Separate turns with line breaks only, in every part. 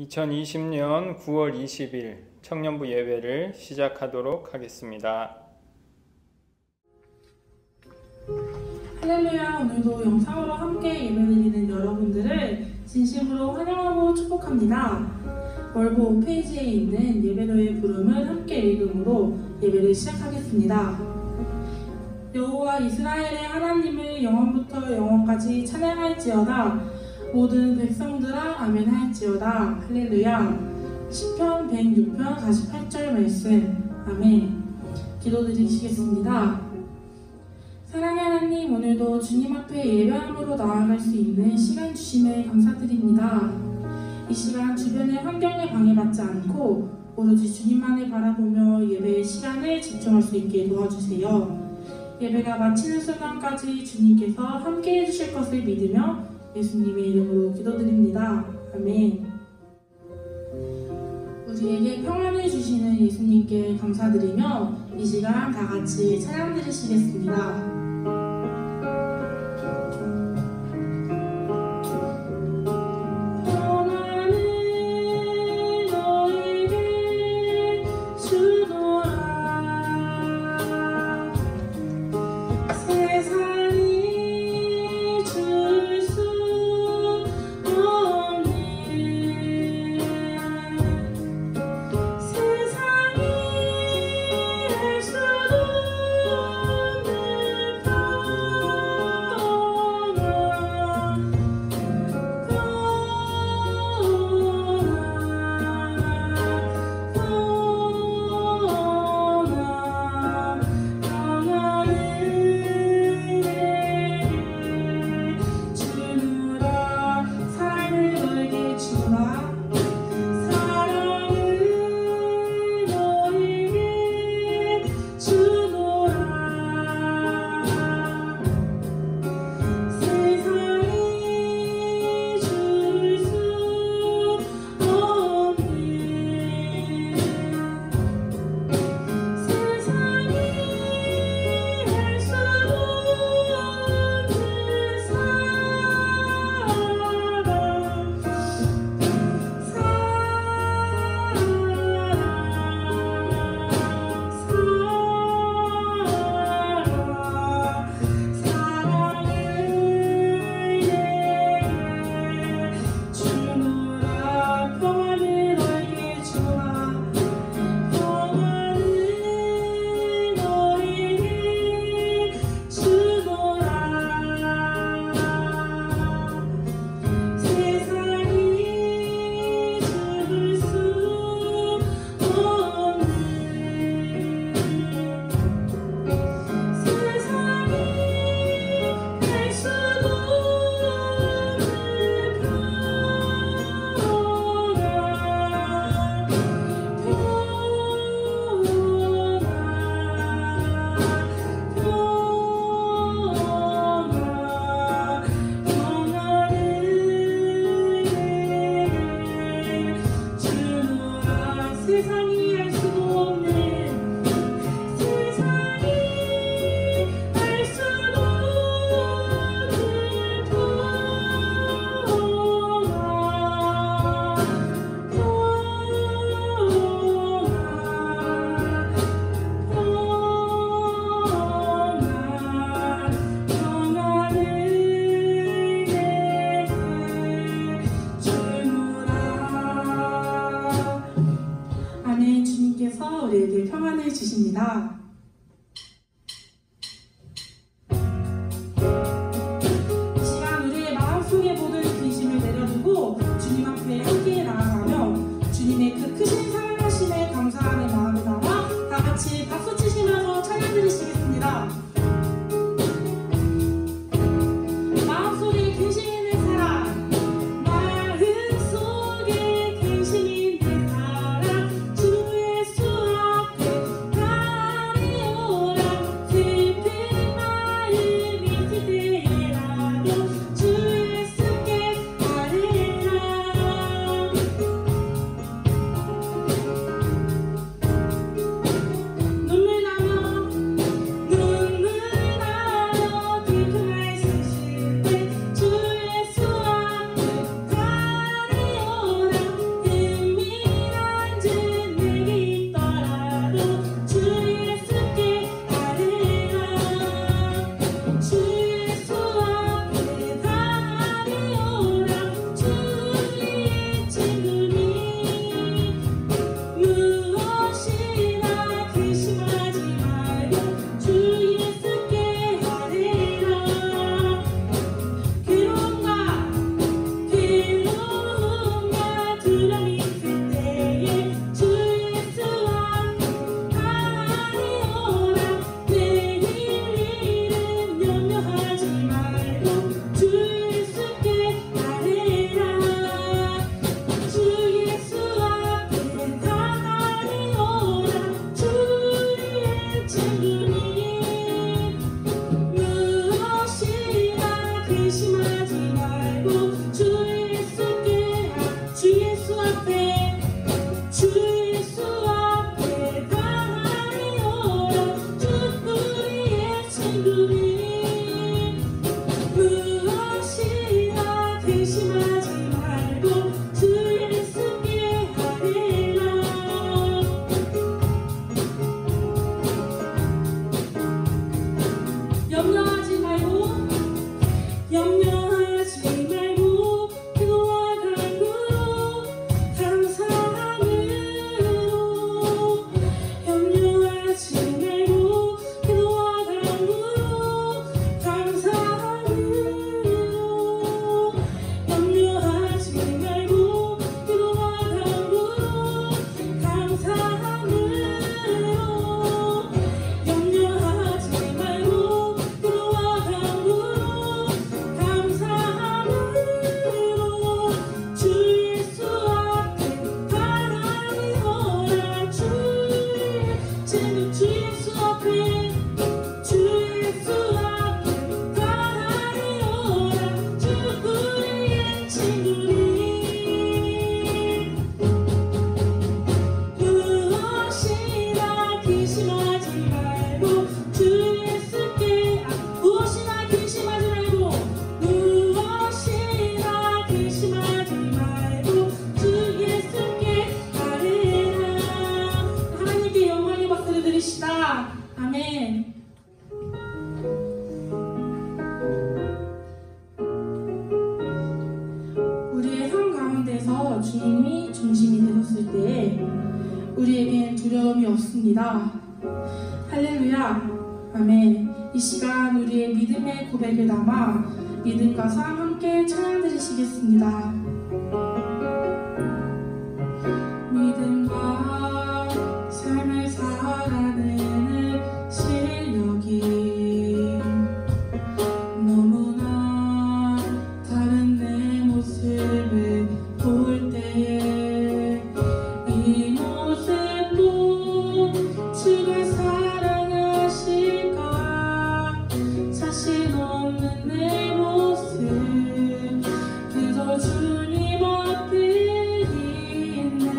2020년 9월 20일 청년부 예배를 시작하도록 하겠습니다.
할렐루야. 오늘도 영상으로 함께 예배드리는 여러분들을 진심으로 환영하고 축복합니다. 월보 홈페이지에 있는 예배로의 부름을 함께 읽음으로 예배를 시작하겠습니다. 여호와 이스라엘의 하나님을 영원부터 영원까지 찬양할지어다. 모든 백성들아 아멘 할지어다. 할렐루야. 시편 106편 48절 말씀. 아멘. 기도드리시겠습니다. 사랑의 하나님, 오늘도 주님 앞에 예배함으로 나아갈 수 있는 시간 주심에 감사드립니다. 이 시간 주변의 환경에 방해받지 않고 오로지 주님만을 바라보며 예배의 시간을 집중할 수 있게 도와주세요. 예배가 마치는 순간까지 주님께서 함께 해주실 것을 믿으며 예수님의 이름으로 기도드립니다. 아멘. 우리에게 평안을 주시는 예수님께 감사드리며 이 시간 다 같이 찬양 드리시겠습니다. 우리에게 평안을 주십니다. 이 시간 우리의 마음속에 모든 근심을 내려두고 주님 앞에 함께 나아가며 주님의 그 크신 사랑하심에 감사하는 마음을 담아 다 같이 박수 치시면서 찬양 드리시겠습니다. 마음속에 근심 있는 사람, 마음속에 근심 있는 사람, 주 예수 앞에 가리오라. 슬픈 마음이 있을 때라도 주 예수께 아뢰라. 안에서 주님이 중심이 되셨을 때에 우리에겐 두려움이 없습니다. 할렐루야. 아멘. 이 시간 우리의 믿음의 고백을 담아 믿음과 삶 함께 찬양 드리시겠습니다. 믿음과 삶을 살아내는 실력이 너무나 다른 내 모습을 볼 때에 이 모습도 주가 사랑하실까 자신 없는 내 모습 그저 주님 앞에 있네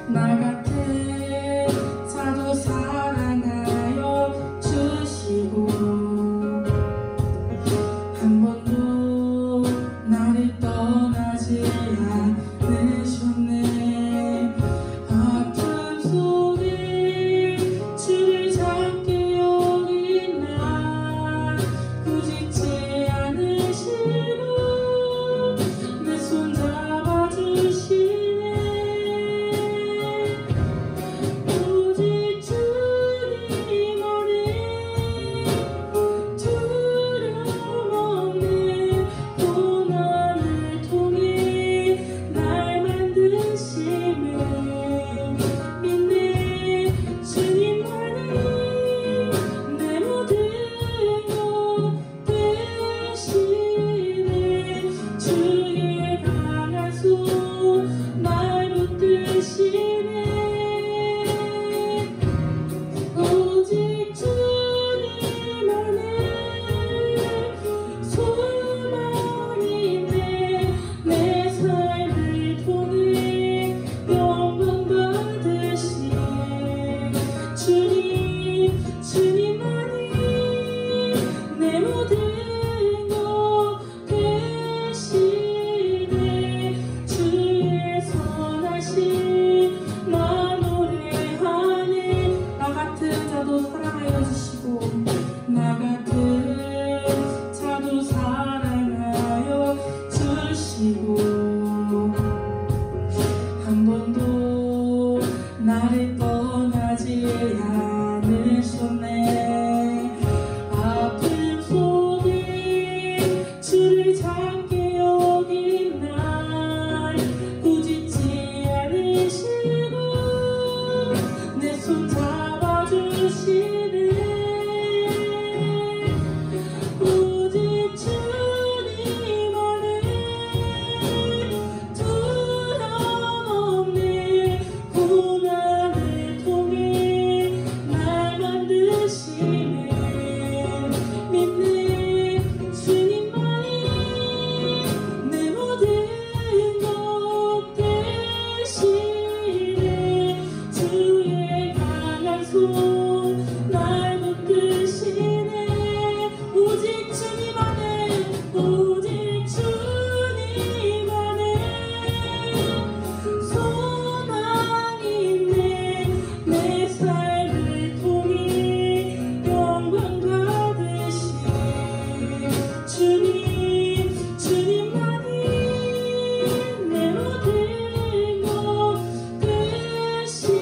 나 같은 자도 사랑하여 주시고 한 번도 나를 떠나지 않으셨네 아픔 속에 주를 찾게 여긴 나 부짓지 않으시고 내 손 잡아주시네 오직 주님 안에 두려움 없네 고난을 통해 날 만드심을 믿네 주님만이 내 모든 것 되시네 주의 강한 손 날 붙드시네 오직 주님 안에 소망이 있네 내 삶을 통해 영광 받으시네 주님만이 내 모든 것 되시네 주의 선하심 나 노래하네 나 같은 자도 사랑하여 주시고 나 같은 자도 사랑하여 주시고 한 번도 나를 떠나지 않으셨네 아픔 속에 주를 찾게 여긴 날 부짓지 않으시고 내 손 잡아주시네 오직 주님 안에 두려움 없네 고난을 통해 날 만드시네 믿네 주님만이 내 모든 것 되시네 주의 강한 손 날 붙드시네 오직 주님 안에 오직 주님 안에 소망이 있네 내 삶을 통해 영광 받으시네 주님만이 내 모든 것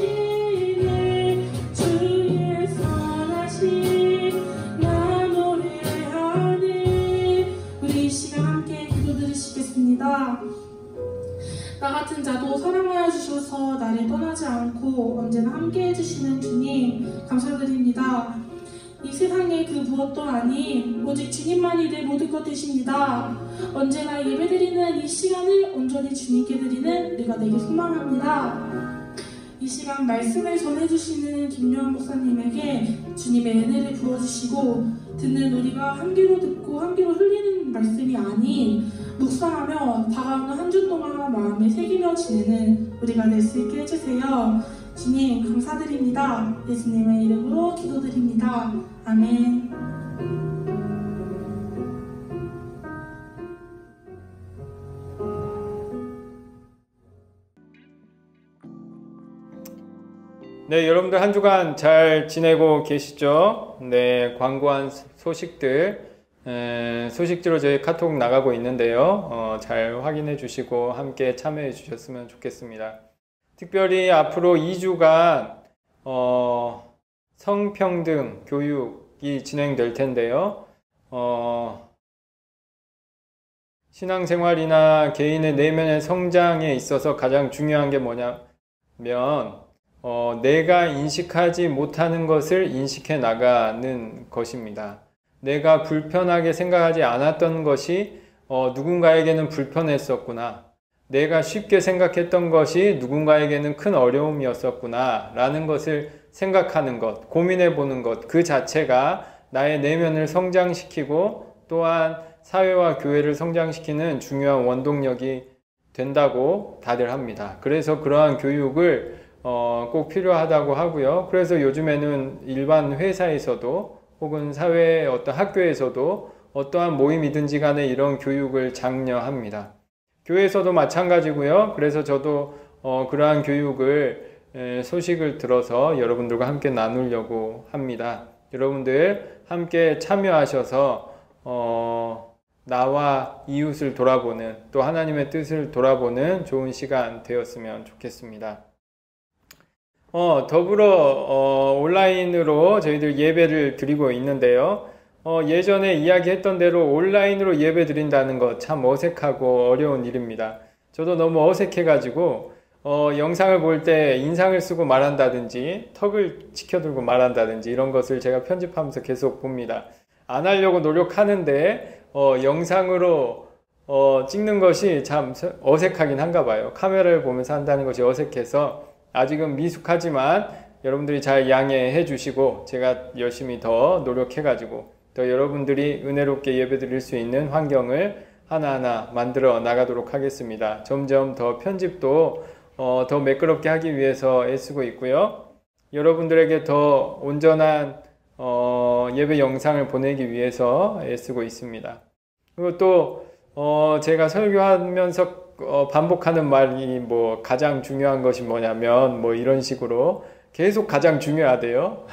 되시네 주의 선하심 나 노래하네 우리 이 시간 함께 기도드리시겠습니다. 나 같은 자도 사랑하여 주셔서 나를 떠나지 않고 언제나 함께 해주시는 주님 감사드립니다. 이 세상에 그 무엇도 아닌 오직 주님만이 내 모든 것 되십니다. 언제나 예배드리는 이 시간을 온전히 주님께 드리는 우리가 되길 소망합니다. 이 시간 말씀을 전해주시는 김요한 목사님에게 주님의 은혜를 부어주시고 듣는 우리가 한 귀로 듣고 한 귀로 흘리는 말씀이 아닌 묵상하며 다가오는 한 주 동안 마음에 새기며 지내는 우리가 될 수 있게 해주세요. 주님 감사드립니다. 예수님의 이름으로 기도드립니다. 아멘.
네, 여러분들 한 주간 잘 지내고 계시죠? 네, 광고한 소식들 소식지로 저희 카톡 나가고 있는데요. 잘 확인해 주시고 함께 참여해 주셨으면 좋겠습니다. 특별히 앞으로 2주간 성평등 교육이 진행될 텐데요. 신앙생활이나 개인의 내면의 성장에 있어서 가장 중요한 게 뭐냐면 내가 인식하지 못하는 것을 인식해 나가는 것입니다. 내가 불편하게 생각하지 않았던 것이 누군가에게는 불편했었구나. 내가 쉽게 생각했던 것이 누군가에게는 큰 어려움이었었구나 라는 것을 생각하는 것, 고민해 보는 것, 그 자체가 나의 내면을 성장시키고 또한 사회와 교회를 성장시키는 중요한 원동력이 된다고 다들 합니다. 그래서 그러한 교육을 꼭 필요하다고 하고요. 그래서 요즘에는 일반 회사에서도 혹은 사회 어떤 학교에서도 어떠한 모임이든지 간에 이런 교육을 장려합니다. 교회에서도 마찬가지고요. 그래서 저도 그러한 교육을 소식을 들어서 여러분들과 함께 나누려고 합니다. 여러분들 함께 참여하셔서 나와 이웃을 돌아보는 또 하나님의 뜻을 돌아보는 좋은 시간 되었으면 좋겠습니다. 더불어 온라인으로 저희들 예배를 드리고 있는데요. 예전에 이야기했던 대로 온라인으로 예배 드린다는 것 참 어색하고 어려운 일입니다. 저도 너무 어색해가지고 영상을 볼 때 인상을 쓰고 말한다든지 턱을 치켜들고 말한다든지 이런 것을 제가 편집하면서 계속 봅니다. 안 하려고 노력하는데 영상으로 찍는 것이 참 어색하긴 한가 봐요. 카메라를 보면서 한다는 것이 어색해서 아직은 미숙하지만 여러분들이 잘 양해해 주시고 제가 열심히 더 노력해가지고 더 여러분들이 은혜롭게 예배 드릴 수 있는 환경을 하나하나 만들어 나가도록 하겠습니다. 점점 더 편집도 더 매끄럽게 하기 위해서 애쓰고 있고요. 여러분들에게 더 온전한 예배 영상을 보내기 위해서 애쓰고 있습니다. 그리고 또 제가 설교하면서 반복하는 말이 가장 중요한 것이 뭐냐면 이런 식으로 계속 가장 중요하대요.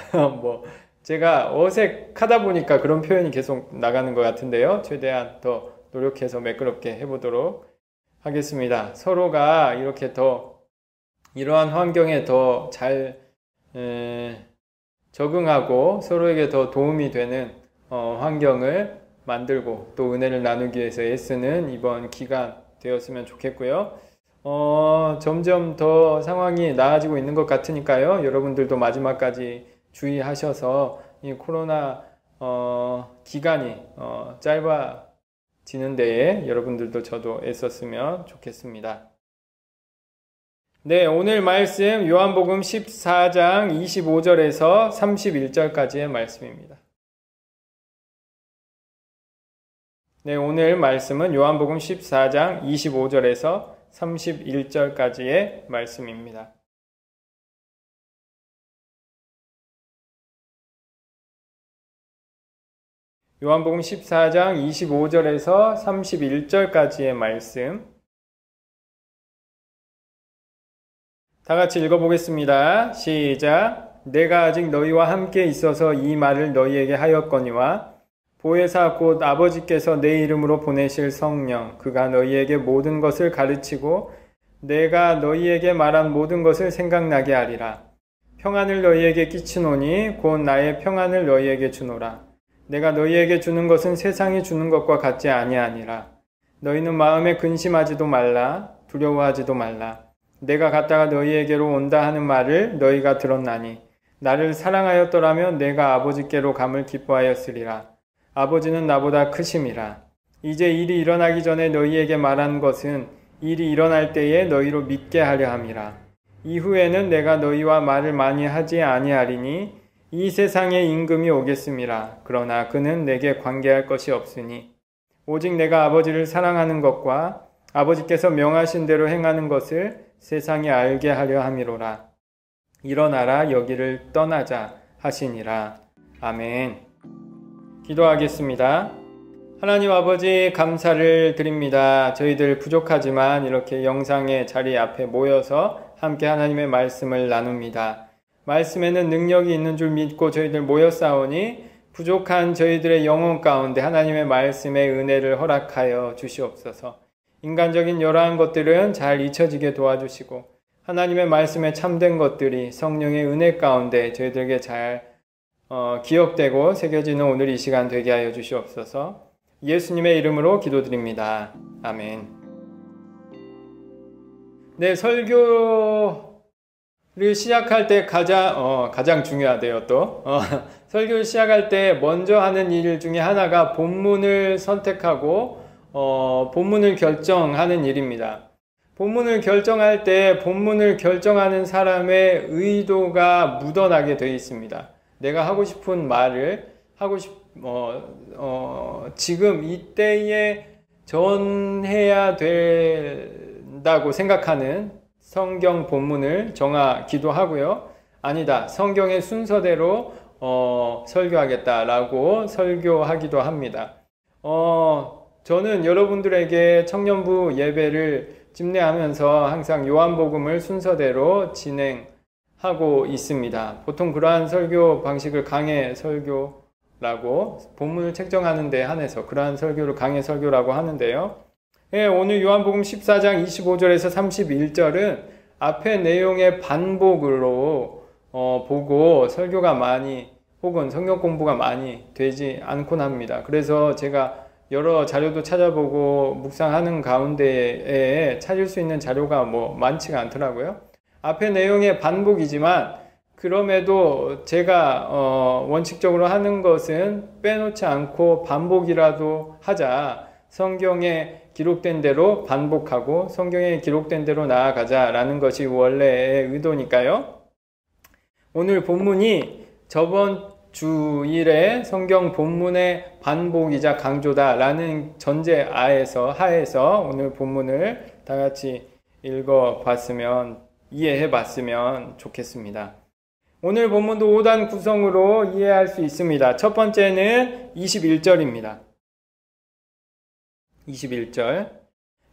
제가 어색하다 보니까 그런 표현이 계속 나가는 것 같은데요. 최대한 더 노력해서 매끄럽게 해보도록 하겠습니다. 서로가 이렇게 더 이러한 환경에 더 잘 적응하고 서로에게 더 도움이 되는 환경을 만들고 또 은혜를 나누기 위해서 애쓰는 이번 기간 되었으면 좋겠고요. 점점 더 상황이 나아지고 있는 것 같으니까요. 여러분들도 마지막까지 주의하셔서 이 코로나 기간이 짧아지는 데에 여러분들도 저도 애썼으면 좋겠습니다. 네, 오늘 말씀 요한복음 14장 25절에서 31절까지의 말씀입니다. 네, 오늘 말씀은 요한복음 14장 25절에서 31절까지의 말씀입니다. 요한복음 14장 25절에서 31절까지의 말씀 다 같이 읽어보겠습니다. 시작. 내가 아직 너희와 함께 있어서 이 말을 너희에게 하였거니와 보혜사 곧 아버지께서 내 이름으로 보내실 성령 그가 너희에게 모든 것을 가르치고 내가 너희에게 말한 모든 것을 생각나게 하리라. 평안을 너희에게 끼치노니 곧 나의 평안을 너희에게 주노라. 내가 너희에게 주는 것은 세상이 주는 것과 같지 아니하니라. 너희는 마음에 근심하지도 말라 두려워하지도 말라. 내가 갔다가 너희에게로 온다 하는 말을 너희가 들었나니 나를 사랑하였더라면 내가 아버지께로 감을 기뻐하였으리라. 아버지는 나보다 크심이라. 이제 일이 일어나기 전에 너희에게 말한 것은 일이 일어날 때에 너희로 믿게 하려 함이라. 이후에는 내가 너희와 말을 많이 하지 아니하리니 이 세상에 임금이 오겠음이라. 그러나 그는 내게 관계할 것이 없으니 오직 내가 아버지를 사랑하는 것과 아버지께서 명하신 대로 행하는 것을 세상에 알게 하려 함이로라. 일어나라 여기를 떠나자 하시니라. 아멘. 기도하겠습니다. 하나님 아버지 감사를 드립니다. 저희들 부족하지만 이렇게 영상의 자리 앞에 모여서 함께 하나님의 말씀을 나눕니다. 말씀에는 능력이 있는 줄 믿고 저희들 모였사오니 부족한 저희들의 영혼 가운데 하나님의 말씀의 은혜를 허락하여 주시옵소서. 인간적인 여러한 것들은 잘 잊혀지게 도와주시고 하나님의 말씀에 참된 것들이 성령의 은혜 가운데 저희들에게 잘 기억되고 새겨지는 오늘 이 시간 되게 하여 주시옵소서. 예수님의 이름으로 기도드립니다. 아멘. 네, 설교를 시작할 때 가장 중요하대요, 또. 설교를 시작할 때 먼저 하는 일 중에 하나가 본문을 선택하고, 본문을 결정하는 일입니다. 본문을 결정할 때 본문을 결정하는 사람의 의도가 묻어나게 되어 있습니다. 내가 하고 싶은 말을 지금 이때에 전해야 된다고 생각하는 성경 본문을 정하기도 하고요. 아니다, 성경의 순서대로 설교하겠다라고 설교하기도 합니다. 저는 여러분들에게 청년부 예배를 집례하면서 항상 요한복음을 순서대로 진행하고 있습니다. 보통 그러한 설교 방식을 강해 설교라고, 본문을 책정하는 데 한해서 그러한 설교를 강해 설교라고 하는데요. 예, 오늘 요한복음 14장 25절에서 31절은 앞의 내용의 반복으로 보고 설교가 많이 혹은 성경 공부가 많이 되지 않곤 합니다. 그래서 제가 여러 자료도 찾아보고 묵상하는 가운데에 찾을 수 있는 자료가 많지가 않더라고요. 앞의 내용의 반복이지만 그럼에도 제가 원칙적으로 하는 것은 빼놓지 않고 반복이라도 하자. 성경에 기록된 대로 반복하고 성경에 기록된 대로 나아가자라는 것이 원래의 의도니까요. 오늘 본문이 저번 주일에 성경 본문의 반복이자 강조다라는 전제 하에서 오늘 본문을 다 같이 읽어봤으면, 이해해봤으면 좋겠습니다. 오늘 본문도 5단 구성으로 이해할 수 있습니다. 첫 번째는 21절입니다.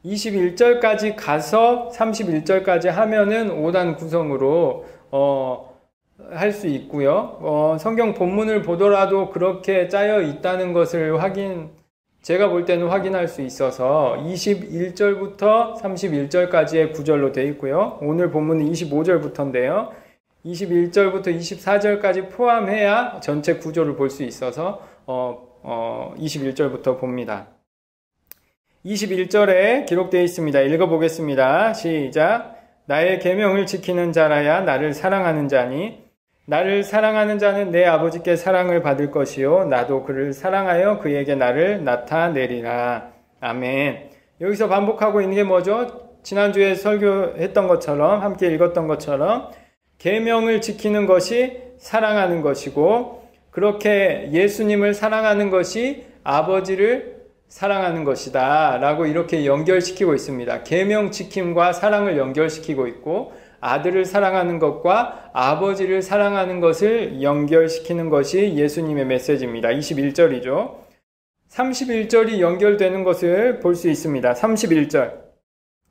21절까지 가서 31절까지 하면은 5단 구성으로 할 수 있고요. 성경 본문을 보더라도 그렇게 짜여 있다는 것을 제가 볼 때는 확인할 수 있어서 21절부터 31절까지의 구절로 되어 있고요. 오늘 본문은 25절부터인데요. 21절부터 24절까지 포함해야 전체 구조를 볼 수 있어서 21절부터 봅니다. 21절에 기록되어 있습니다. 읽어보겠습니다. 시작. 나의 계명을 지키는 자라야 나를 사랑하는 자니 나를 사랑하는 자는 내 아버지께 사랑을 받을 것이요 나도 그를 사랑하여 그에게 나를 나타내리라. 아멘. 여기서 반복하고 있는 게 뭐죠? 지난주에 설교했던 것처럼, 함께 읽었던 것처럼 계명을 지키는 것이 사랑하는 것이고, 그렇게 예수님을 사랑하는 것이 아버지를 사랑하는 것이다 라고 이렇게 연결시키고 있습니다. 계명 지킴과 사랑을 연결시키고 있고, 아들을 사랑하는 것과 아버지를 사랑하는 것을 연결시키는 것이 예수님의 메시지입니다. 21절이죠. 31절이 연결되는 것을 볼 수 있습니다. 31절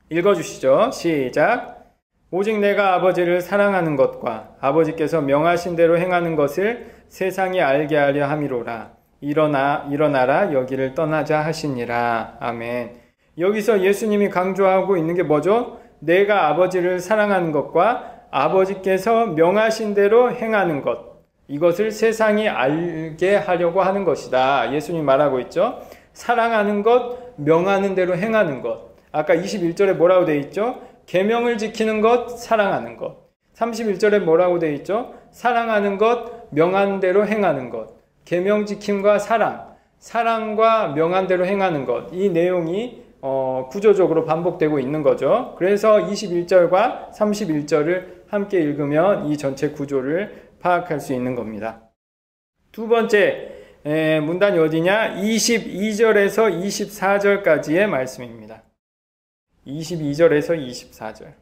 읽어주시죠. 시작. 오직 내가 아버지를 사랑하는 것과 아버지께서 명하신 대로 행하는 것을 세상이 알게 하려 함이로라. 일어나라 여기를 떠나자 하시니라. 아멘. 여기서 예수님이 강조하고 있는 게 뭐죠? 내가 아버지를 사랑하는 것과 아버지께서 명하신 대로 행하는 것, 이것을 세상이 알게 하려고 하는 것이다. 예수님 말하고 있죠. 사랑하는 것, 명하는 대로 행하는 것. 아까 21절에 뭐라고 되어 있죠? 계명을 지키는 것, 사랑하는 것. 31절에 뭐라고 되어 있죠? 사랑하는 것, 명하는 대로 행하는 것. 계명 지킴과 사랑과 명한 대로 행하는 것. 이 내용이 구조적으로 반복되고 있는 거죠. 그래서 21절과 31절을 함께 읽으면 이 전체 구조를 파악할 수 있는 겁니다. 두 번째 문단이 어디냐? 22절에서 24절까지의 말씀입니다. 22절에서 24절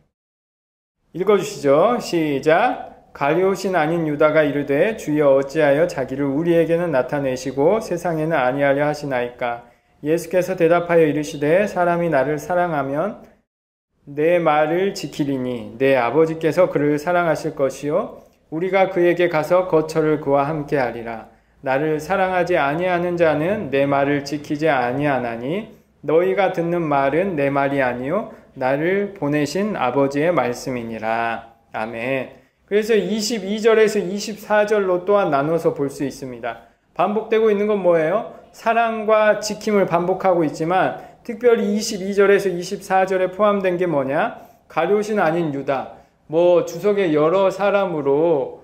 읽어주시죠. 시작. 가룟옷이 아닌 유다가 이르되 주여 어찌하여 자기를 우리에게는 나타내시고 세상에는 아니하려 하시나이까. 예수께서 대답하여 이르시되 사람이 나를 사랑하면 내 말을 지키리니 내 아버지께서 그를 사랑하실 것이요 우리가 그에게 가서 거처를 그와 함께 하리라. 나를 사랑하지 아니하는 자는 내 말을 지키지 아니하나니 너희가 듣는 말은 내 말이 아니요 나를 보내신 아버지의 말씀이니라. 아멘. 그래서 22절에서 24절로 또한 나눠서 볼 수 있습니다. 반복되고 있는 건 뭐예요? 사랑과 지킴을 반복하고 있지만 특별히 22절에서 24절에 포함된 게 뭐냐? 가룟이 아닌 유다. 주석의 여러 사람으로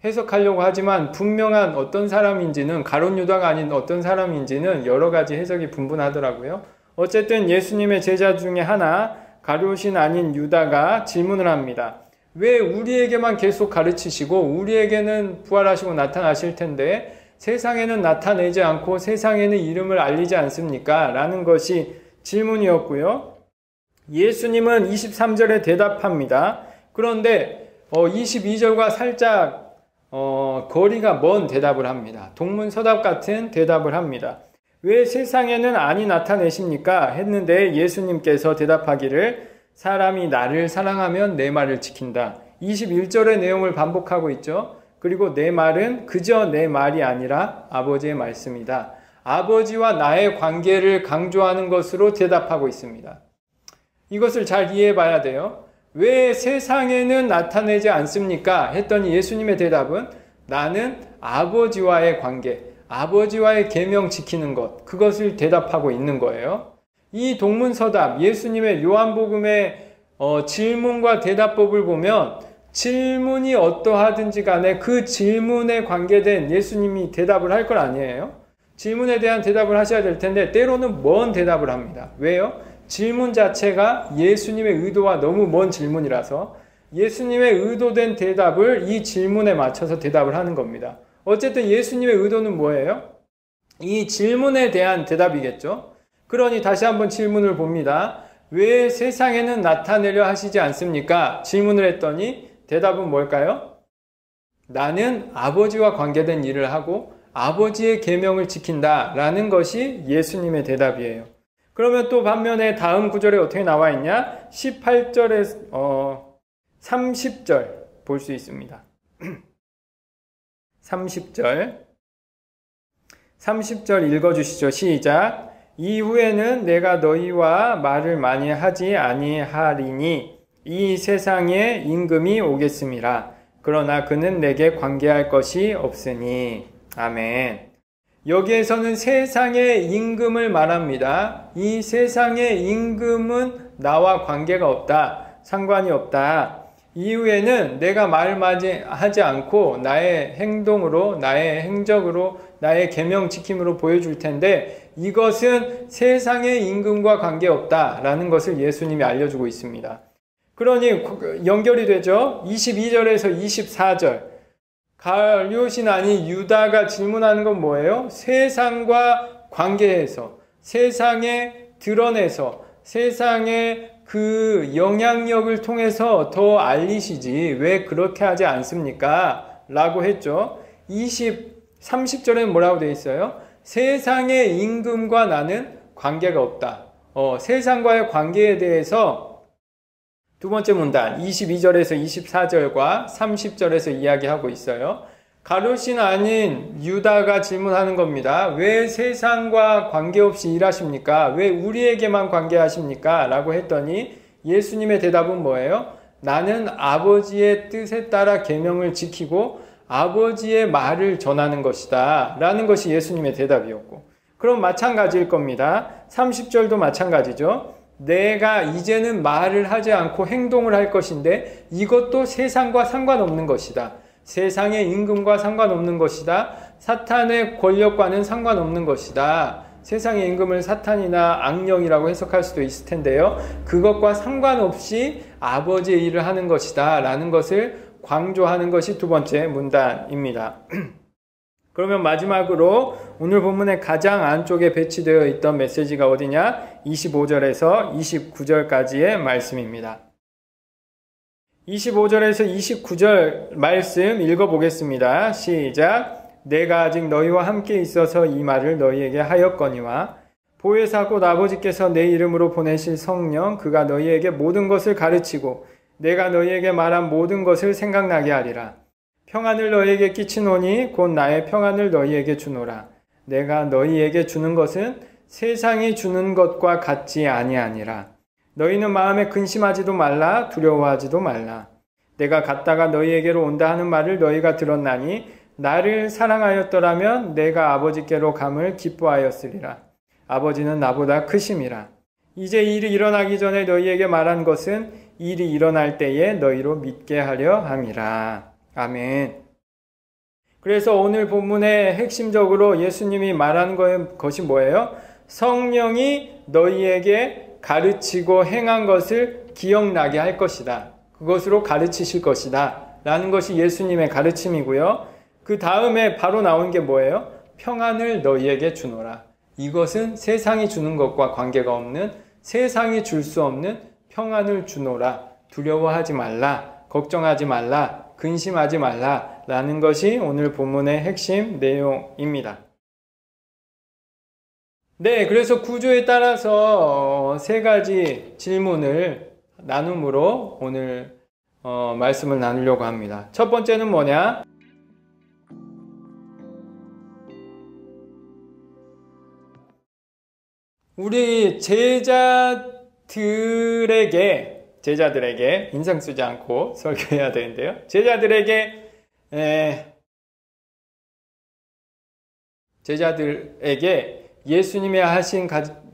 해석하려고 하지만 분명한 어떤 사람인지는 가룟 유다가 아닌 어떤 사람인지는 여러 가지 해석이 분분하더라고요. 어쨌든 예수님의 제자 중에 하나 가룟이 아닌 유다가 질문을 합니다. 왜 우리에게만 계속 가르치시고 우리에게는 부활하시고 나타나실 텐데 세상에는 나타내지 않고 세상에는 이름을 알리지 않습니까? 라는 것이 질문이었고요. 예수님은 23절에 대답합니다. 그런데 22절과 살짝 거리가 먼 대답을 합니다. 동문서답 같은 대답을 합니다. 왜 세상에는 아니 나타내십니까? 했는데 예수님께서 대답하기를 사람이 나를 사랑하면 내 말을 지킨다. 21절의 내용을 반복하고 있죠. 그리고 내 말은 그저 내 말이 아니라 아버지의 말씀이다. 아버지와 나의 관계를 강조하는 것으로 대답하고 있습니다. 이것을 잘 이해해 봐야 돼요. 왜 세상에는 나타내지 않습니까? 했더니 예수님의 대답은 나는 아버지와의 관계, 아버지와의 계명 지키는 것, 그것을 대답하고 있는 거예요. 이 동문서답, 예수님의 요한복음의 질문과 대답법을 보면 질문이 어떠하든지 간에 그 질문에 관계된 예수님이 대답을 할 걸 아니에요? 질문에 대한 대답을 하셔야 될 텐데 때로는 먼 대답을 합니다. 왜요? 질문 자체가 예수님의 의도와 너무 먼 질문이라서 예수님의 의도된 대답을 이 질문에 맞춰서 대답을 하는 겁니다. 어쨌든 예수님의 의도는 뭐예요? 이 질문에 대한 대답이겠죠. 그러니 다시 한번 질문을 봅니다. 왜 세상에는 나타내려 하시지 않습니까? 질문을 했더니 대답은 뭘까요? 나는 아버지와 관계된 일을 하고 아버지의 계명을 지킨다 라는 것이 예수님의 대답이에요. 그러면 또 반면에 다음 구절에 어떻게 나와 있냐? 18절에 30절 볼 수 있습니다. 30절 읽어주시죠. 시작. 이후에는 내가 너희와 말을 많이 하지 아니하리니 이 세상에 임금이 오겠음이라. 그러나 그는 내게 관계할 것이 없으니. 아멘. 여기에서는 세상의 임금을 말합니다. 이 세상의 임금은 나와 관계가 없다. 상관이 없다. 이후에는 내가 말을 하지 않고 나의 행동으로, 나의 행적으로, 나의 계명 지킴으로 보여줄 텐데 이것은 세상의 임금과 관계없다라는 것을 예수님이 알려주고 있습니다. 그러니 연결이 되죠. 22절에서 24절. 가룟이 아닌 유다가 질문하는 건 뭐예요? 세상과 관계해서, 세상에 드러내서, 세상의 그 영향력을 통해서 더 알리시지 왜 그렇게 하지 않습니까? 라고 했죠. 30절에는 뭐라고 되어 있어요? 세상의 임금과 나는 관계가 없다. 세상과의 관계에 대해서 두 번째 문단 22절에서 24절과 30절에서 이야기하고 있어요. 가룟이 아닌 유다가 질문하는 겁니다. 왜 세상과 관계없이 일하십니까? 왜 우리에게만 관계하십니까? 라고 했더니 예수님의 대답은 뭐예요? 나는 아버지의 뜻에 따라 계명을 지키고 아버지의 말을 전하는 것이다 라는 것이 예수님의 대답이었고, 그럼 마찬가지일 겁니다. 30절도 마찬가지죠. 내가 이제는 말을 하지 않고 행동을 할 것인데 이것도 세상과 상관없는 것이다. 세상의 임금과 상관없는 것이다. 사탄의 권력과는 상관없는 것이다. 세상의 임금을 사탄이나 악령이라고 해석할 수도 있을 텐데요. 그것과 상관없이 아버지의 일을 하는 것이다 라는 것을 강조하는 것이 두 번째 문단입니다. 그러면 마지막으로 오늘 본문의 가장 안쪽에 배치되어 있던 메시지가 어디냐? 25절에서 29절까지의 말씀입니다. 25절에서 29절 말씀 읽어보겠습니다. 시작. 내가 아직 너희와 함께 있어서 이 말을 너희에게 하였거니와 보혜사 곧 아버지께서 내 이름으로 보내실 성령 그가 너희에게 모든 것을 가르치고 내가 너희에게 말한 모든 것을 생각나게 하리라. 평안을 너희에게 끼치노니 곧 나의 평안을 너희에게 주노라. 내가 너희에게 주는 것은 세상이 주는 것과 같지 아니하니라. 너희는 마음에 근심하지도 말라 두려워하지도 말라. 내가 갔다가 너희에게로 온다 하는 말을 너희가 들었나니 나를 사랑하였더라면 내가 아버지께로 감을 기뻐하였으리라. 아버지는 나보다 크심이라. 이제 일이 일어나기 전에 너희에게 말한 것은 일이 일어날 때에 너희로 믿게 하려 함이라. 아멘. 그래서 오늘 본문의 핵심적으로 예수님이 말한 것이 뭐예요? 성령이 너희에게 가르치고 행한 것을 기억나게 할 것이다. 그것으로 가르치실 것이다. 라는 것이 예수님의 가르침이고요. 그 다음에 바로 나온 게 뭐예요? 평안을 너희에게 주노라. 이것은 세상이 주는 것과 관계가 없는, 세상이 줄 수 없는 평안을 주노라. 두려워하지 말라. 걱정하지 말라. 근심하지 말라. 라는 것이 오늘 본문의 핵심 내용입니다. 네, 그래서 구조에 따라서 세 가지 질문을 나눔으로 오늘 말씀을 나누려고 합니다. 첫 번째는 뭐냐? 우리 제자들에게 인상 쓰지 않고 설교해야 되는데요. 제자들에게 예수님이 하신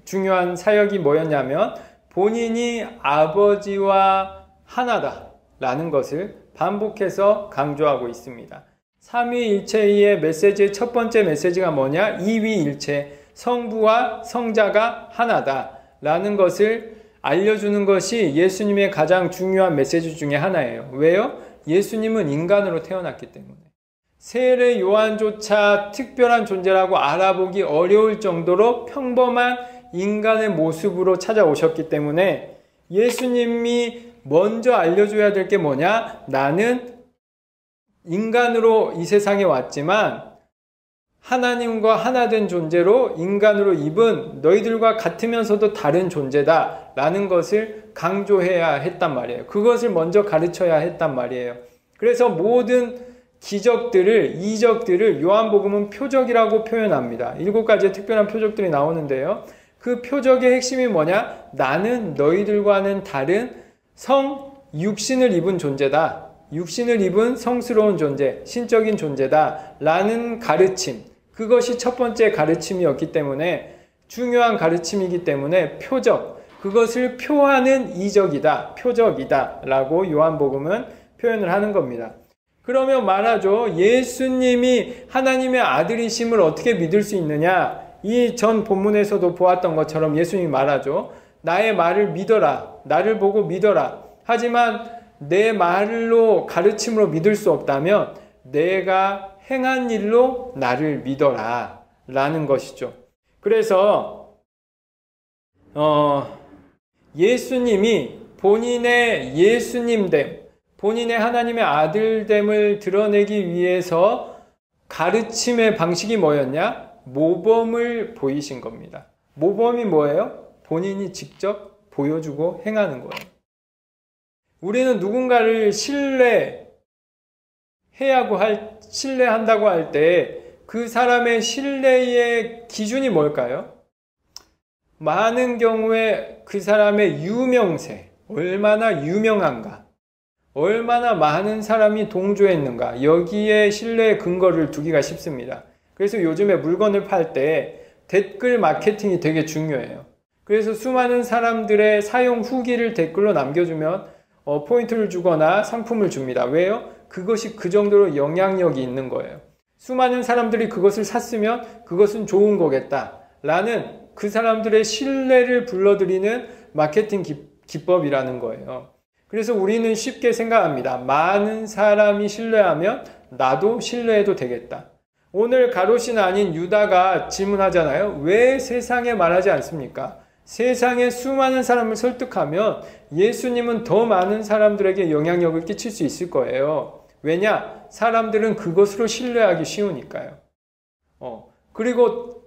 중요한 사역이 뭐였냐면 본인이 아버지와 하나다라는 것을 반복해서 강조하고 있습니다. 삼위일체의 메시지의 첫 번째 메시지가 뭐냐? 이위일체, 성부와 성자가 하나다라는 것을 알려주는 것이 예수님의 가장 중요한 메시지 중에 하나예요. 왜요? 예수님은 인간으로 태어났기 때문에. 세례 요한조차 특별한 존재라고 알아보기 어려울 정도로 평범한 인간의 모습으로 찾아오셨기 때문에 예수님이 먼저 알려줘야 될 게 뭐냐? 나는 인간으로 이 세상에 왔지만 하나님과 하나 된 존재로 인간으로 입은 너희들과 같으면서도 다른 존재다 라는 것을 강조해야 했단 말이에요. 그것을 먼저 가르쳐야 했단 말이에요. 그래서 모든 기적들을, 이적들을 요한복음은 표적이라고 표현합니다. 7가지의 특별한 표적들이 나오는데요. 그 표적의 핵심이 뭐냐? 나는 너희들과는 다른 육신을 입은 존재다. 육신을 입은 성스러운 존재, 신적인 존재다 라는 가르침. 그것이 첫 번째 가르침이었기 때문에 중요한 가르침이기 때문에 표적, 그것을 표하는 이적이다, 표적이다 라고 요한복음은 표현을 하는 겁니다. 그러면 말하죠. 예수님이 하나님의 아들이심을 어떻게 믿을 수 있느냐? 이 전 본문에서도 보았던 것처럼 예수님이 말하죠. 나의 말을 믿어라. 나를 보고 믿어라. 하지만 내 말로 가르침으로 믿을 수 없다면 내가 행한 일로 나를 믿어라 라는 것이죠. 그래서 예수님이 본인의 예수님됨, 본인의 하나님의 아들됨을 드러내기 위해서 가르침의 방식이 뭐였냐? 모범을 보이신 겁니다. 모범이 뭐예요? 본인이 직접 보여주고 행하는 거예요. 우리는 누군가를 신뢰한다고 할 때 그 사람의 신뢰의 기준이 뭘까요? 많은 경우에 그 사람의 유명세, 얼마나 유명한가, 얼마나 많은 사람이 동조했는가, 여기에 신뢰의 근거를 두기가 쉽습니다. 그래서 요즘에 물건을 팔 때 댓글 마케팅이 되게 중요해요. 그래서 수많은 사람들의 사용 후기를 댓글로 남겨주면 포인트를 주거나 상품을 줍니다. 왜요? 그것이 그 정도로 영향력이 있는 거예요. 수많은 사람들이 그것을 샀으면 그것은 좋은 거겠다 라는 그 사람들의 신뢰를 불러들이는 마케팅 기법이라는 거예요. 그래서 우리는 쉽게 생각합니다. 많은 사람이 신뢰하면 나도 신뢰해도 되겠다. 오늘 가롯이 아닌 유다가 질문하잖아요. 왜 세상에 말하지 않습니까? 세상에 수많은 사람을 설득하면 예수님은 더 많은 사람들에게 영향력을 끼칠 수 있을 거예요. 왜냐? 사람들은 그것으로 신뢰하기 쉬우니까요. 그리고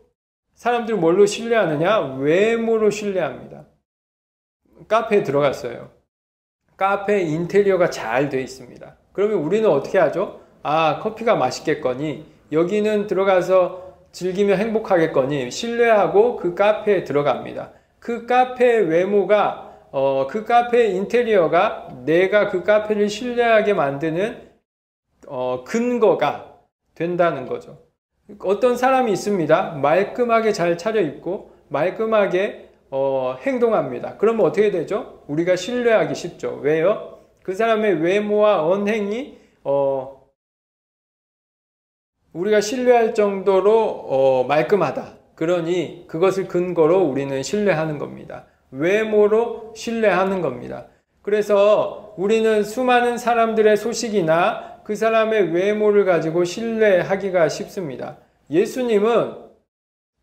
사람들은 뭘로 신뢰하느냐? 외모로 신뢰합니다. 카페에 들어갔어요. 카페 인테리어가 잘 돼 있습니다. 그러면 우리는 어떻게 하죠? 아, 커피가 맛있겠거니, 여기는 들어가서 즐기며 행복하겠거니 신뢰하고 그 카페에 들어갑니다. 그 카페의 외모가, 그 카페의 인테리어가 내가 그 카페를 신뢰하게 만드는 근거가 된다는 거죠. 어떤 사람이 있습니다. 말끔하게 잘 차려입고 말끔하게 행동합니다. 그러면 어떻게 되죠? 우리가 신뢰하기 쉽죠. 왜요? 그 사람의 외모와 언행이 우리가 신뢰할 정도로 말끔하다. 그러니 그것을 근거로 우리는 신뢰하는 겁니다. 외모로 신뢰하는 겁니다. 그래서 우리는 수많은 사람들의 소식이나 그 사람의 외모를 가지고 신뢰하기가 쉽습니다. 예수님은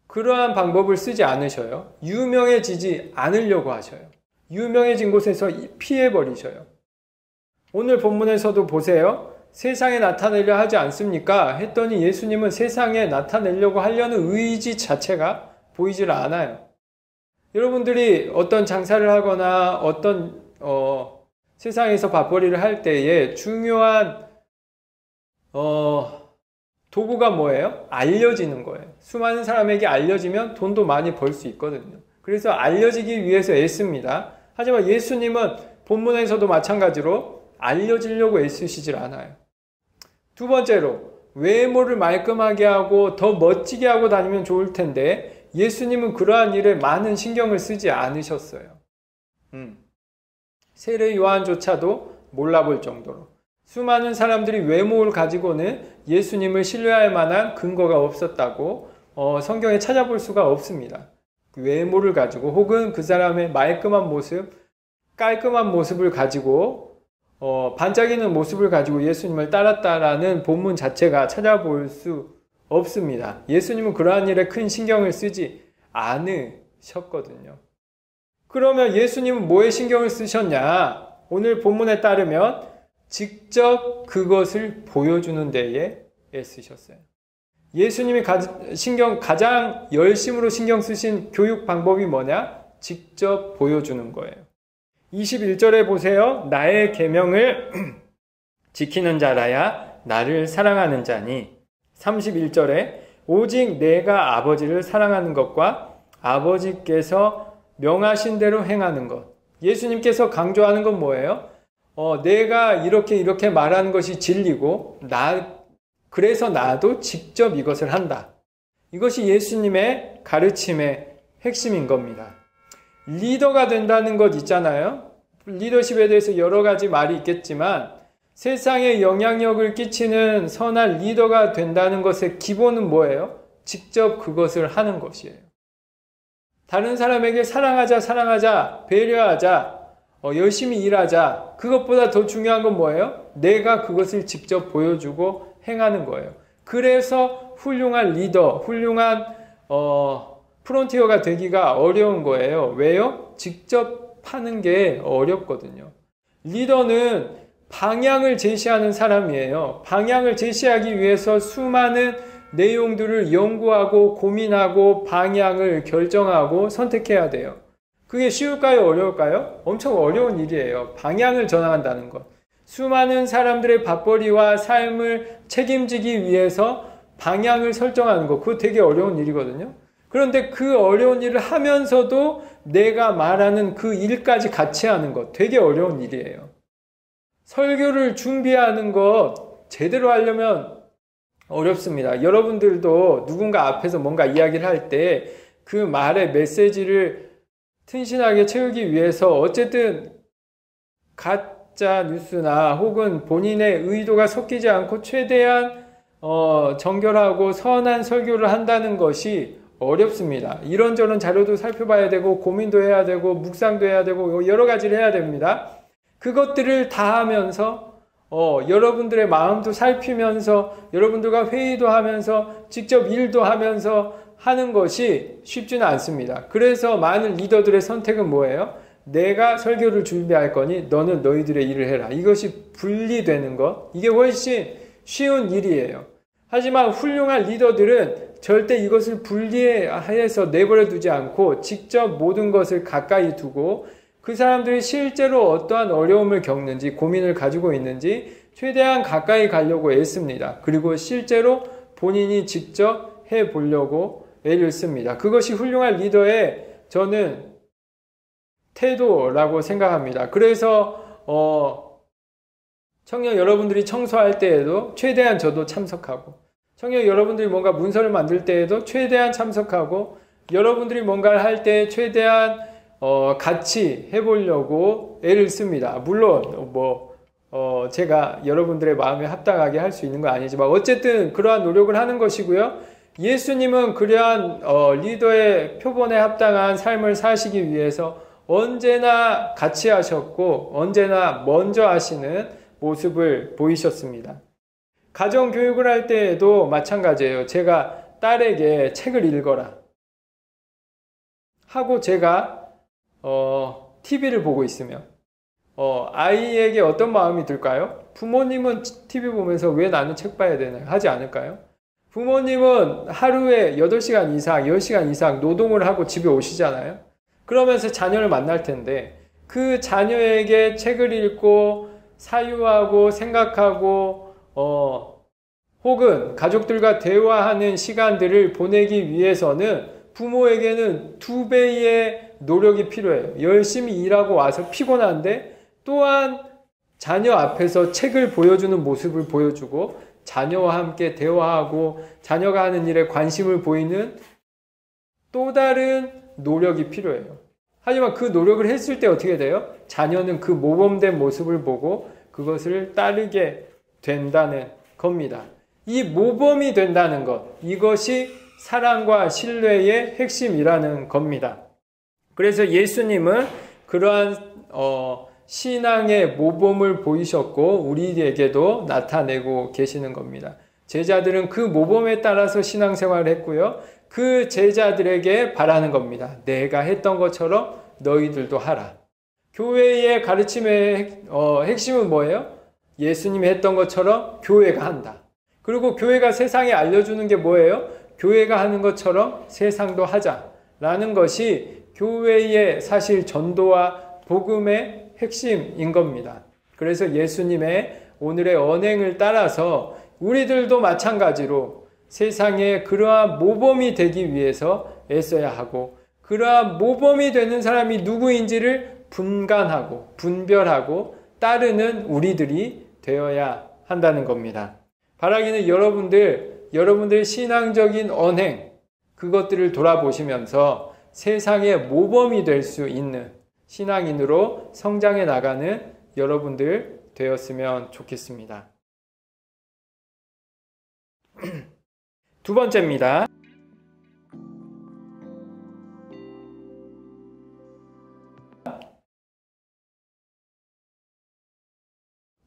그러한 방법을 쓰지 않으셔요. 유명해지지 않으려고 하셔요. 유명해진 곳에서 피해버리셔요. 오늘 본문에서도 보세요. 세상에 나타내려 하지 않습니까? 했더니 예수님은 세상에 나타내려고 하려는 의지 자체가 보이질 않아요. 여러분들이 어떤 장사를 하거나 어떤 세상에서 밥벌이를 할 때에 중요한 도구가 뭐예요? 알려지는 거예요. 수많은 사람에게 알려지면 돈도 많이 벌 수 있거든요. 그래서 알려지기 위해서 애씁니다. 하지만 예수님은 본문에서도 마찬가지로 알려지려고 애쓰시질 않아요. 두 번째로, 외모를 말끔하게 하고 더 멋지게 하고 다니면 좋을 텐데 예수님은 그러한 일에 많은 신경을 쓰지 않으셨어요. 세례 요한조차도 몰라볼 정도로 수많은 사람들이 외모를 가지고는 예수님을 신뢰할 만한 근거가 없었다고 성경에 찾아볼 수가 없습니다. 외모를 가지고 혹은 그 사람의 말끔한 모습, 깔끔한 모습을 가지고 반짝이는 모습을 가지고 예수님을 따랐다라는 본문 자체가 찾아볼 수 없습니다. 예수님은 그러한 일에 큰 신경을 쓰지 않으셨거든요. 그러면 예수님은 뭐에 신경을 쓰셨냐? 오늘 본문에 따르면 직접 그것을 보여주는 데에 애쓰셨어요. 예수님이 가장 열심으로 신경 쓰신 교육 방법이 뭐냐? 직접 보여주는 거예요. 21절에 보세요. 나의 계명을 지키는 자라야 나를 사랑하는 자니. 31절에 오직 내가 아버지를 사랑하는 것과 아버지께서 명하신 대로 행하는 것. 예수님께서 강조하는 건 뭐예요? 내가 이렇게 말하는 것이 진리고 그래서 나도 직접 이것을 한다. 이것이 예수님의 가르침의 핵심인 겁니다. 리더가 된다는 것 있잖아요. 리더십에 대해서 여러 가지 말이 있겠지만 세상에 영향력을 끼치는 선한 리더가 된다는 것의 기본은 뭐예요? 직접 그것을 하는 것이에요. 다른 사람에게 사랑하자, 배려하자, 열심히 일하자. 그것보다 더 중요한 건 뭐예요? 내가 그것을 직접 보여주고 행하는 거예요. 그래서 훌륭한 리더, 훌륭한 프론티어가 되기가 어려운 거예요. 왜요? 직접 하는 게 어렵거든요. 리더는 방향을 제시하는 사람이에요. 방향을 제시하기 위해서 수많은 내용들을 연구하고 고민하고 방향을 결정하고 선택해야 돼요. 그게 쉬울까요? 어려울까요? 엄청 어려운 일이에요. 방향을 전환한다는 것. 수많은 사람들의 밥벌이와 삶을 책임지기 위해서 방향을 설정하는 것. 그거 되게 어려운 일이거든요. 그런데 그 어려운 일을 하면서도 내가 말하는 그 일까지 같이 하는 것. 되게 어려운 일이에요. 설교를 준비하는 것 제대로 하려면 어렵습니다. 여러분들도 누군가 앞에서 뭔가 이야기를 할 때 그 말의 메시지를 튼실하게 채우기 위해서 어쨌든 가짜 뉴스나 혹은 본인의 의도가 섞이지 않고 최대한 정결하고 선한 설교를 한다는 것이 어렵습니다. 이런저런 자료도 살펴봐야 되고 고민도 해야 되고 묵상도 해야 되고 여러 가지를 해야 됩니다. 그것들을 다 하면서 여러분들의 마음도 살피면서 여러분들과 회의도 하면서 직접 일도 하면서 하는 것이 쉽지는 않습니다. 그래서 많은 리더들의 선택은 뭐예요? 내가 설교를 준비할 거니 너는 너희들의 일을 해라. 이것이 분리되는 것. 이게 훨씬 쉬운 일이에요. 하지만 훌륭한 리더들은 절대 이것을 분리해서 내버려 두지 않고 직접 모든 것을 가까이 두고 그 사람들이 실제로 어떠한 어려움을 겪는지 고민을 가지고 있는지 최대한 가까이 가려고 애씁니다. 그리고 실제로 본인이 직접 해보려고 애를 씁니다. 그것이 훌륭한 리더의 저는 태도라고 생각합니다. 그래서 청년 여러분들이 청소할 때에도 최대한 저도 참석하고, 청년 여러분들이 뭔가 문서를 만들 때에도 최대한 참석하고, 여러분들이 뭔가를 할 때 최대한 같이 해보려고 애를 씁니다. 물론 제가 여러분들의 마음에 합당하게 할 수 있는 건 아니지만 어쨌든 그러한 노력을 하는 것이고요. 예수님은 그러한 리더의 표본에 합당한 삶을 사시기 위해서 언제나 같이 하셨고 언제나 먼저 하시는 모습을 보이셨습니다. 가정교육을 할 때에도 마찬가지예요. 제가 딸에게 책을 읽어라 하고 제가 TV를 보고 있으면 아이에게 어떤 마음이 들까요? 부모님은 TV 보면서 왜 나는 책 봐야 되나 하지 않을까요? 부모님은 하루에 8시간 이상, 10시간 이상 노동을 하고 집에 오시잖아요. 그러면서 자녀를 만날 텐데 그 자녀에게 책을 읽고 사유하고 생각하고 혹은 가족들과 대화하는 시간들을 보내기 위해서는 부모에게는 2배의 노력이 필요해요. 열심히 일하고 와서 피곤한데 또한 자녀 앞에서 책을 보여주는 모습을 보여주고 자녀와 함께 대화하고 자녀가 하는 일에 관심을 보이는 또 다른 노력이 필요해요. 하지만 그 노력을 했을 때 어떻게 돼요? 자녀는 그 모범된 모습을 보고 그것을 따르게 된다는 겁니다. 이 모범이 된다는 것, 이것이 사랑과 신뢰의 핵심이라는 겁니다. 그래서 예수님은 그러한 신앙의 모범을 보이셨고 우리에게도 나타내고 계시는 겁니다. 제자들은 그 모범에 따라서 신앙생활을 했고요. 그 제자들에게 바라는 겁니다. 내가 했던 것처럼 너희들도 하라. 교회의 가르침의 핵심은 뭐예요? 예수님이 했던 것처럼 교회가 한다. 그리고 교회가 세상에 알려주는 게 뭐예요? 교회가 하는 것처럼 세상도 하자라는 것이 교회의 사실 전도와 복음의 핵심인 겁니다. 그래서 예수님의 오늘의 언행을 따라서 우리들도 마찬가지로 세상에 그러한 모범이 되기 위해서 애써야 하고 그러한 모범이 되는 사람이 누구인지를 분간하고 분별하고 따르는 우리들이 되어야 한다는 겁니다. 바라기는 여러분들의 신앙적인 언행 그것들을 돌아보시면서 세상의 모범이 될 수 있는 신앙인으로 성장해 나가는 여러분들 되었으면 좋겠습니다. 두 번째입니다.